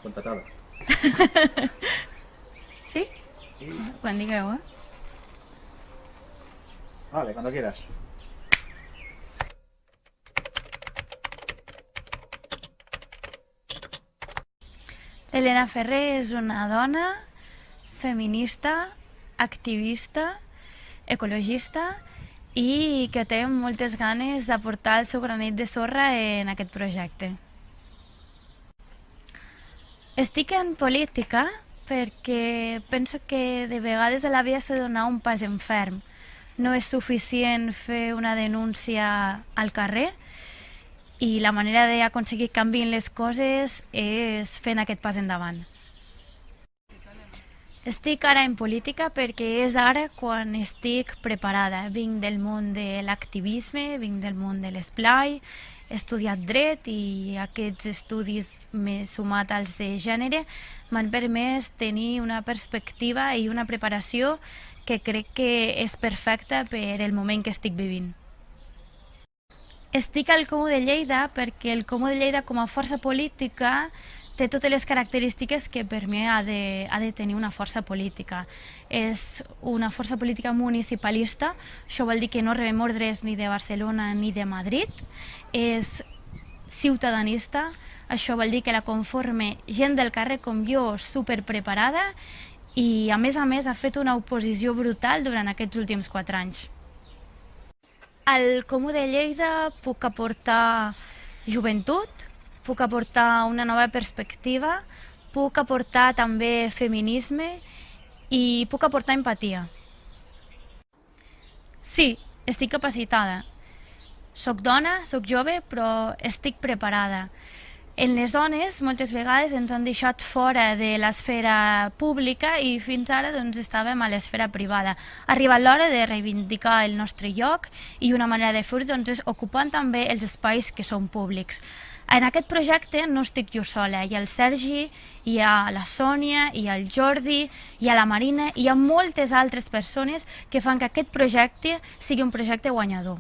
Contratada. Sí? Sí. Quan digueu, Vale, cuando quieras. Elena Ferrer és una dona feminista, activista, ecologista i que té moltes ganes d'aportar el seu granet de sorra en aquest projecte. Estic en política perquè penso que de vegades a la vida s'ha de donar un pas en ferm. No és suficient fer una denúncia al carrer i la manera d'aconseguir que canviïn les coses és fent aquest pas endavant. Estic ara en política perquè és ara quan estic preparada. Vinc del món de l'activisme, vinc del món de l'esplai, he estudiat dret i aquests estudis més sumat als de gènere m'han permès tenir una perspectiva i una preparació que crec que és perfecta per el moment que estic vivint. Estic al Comú de Lleida perquè el Comú de Lleida com a força política té totes les característiques que per mi ha de tenir una força política. És una força política municipalista, això vol dir que no rebem ordres ni de Barcelona ni de Madrid. És ciutadanista, això vol dir que la conforme gent del carrer com jo, superpreparada, i a més ha fet una oposició brutal durant aquests últims 4 anys. Al Comú de Lleida puc aportar joventut, puc aportar una nova perspectiva, puc aportar també feminisme i puc aportar empatia. Sí, estic capacitada. Soc dona, soc jove, però estic preparada. En les dones moltes vegades ens han deixat fora de l'esfera pública i fins ara estàvem a l'esfera privada. Ha arribat l'hora de reivindicar el nostre lloc i una manera de fer-ho és ocupant també els espais que són públics. En aquest projecte no estic jo sola, hi ha el Sergi, hi ha la Sònia, hi ha el Jordi, hi ha la Marina, hi ha moltes altres persones que fan que aquest projecte sigui un projecte guanyador.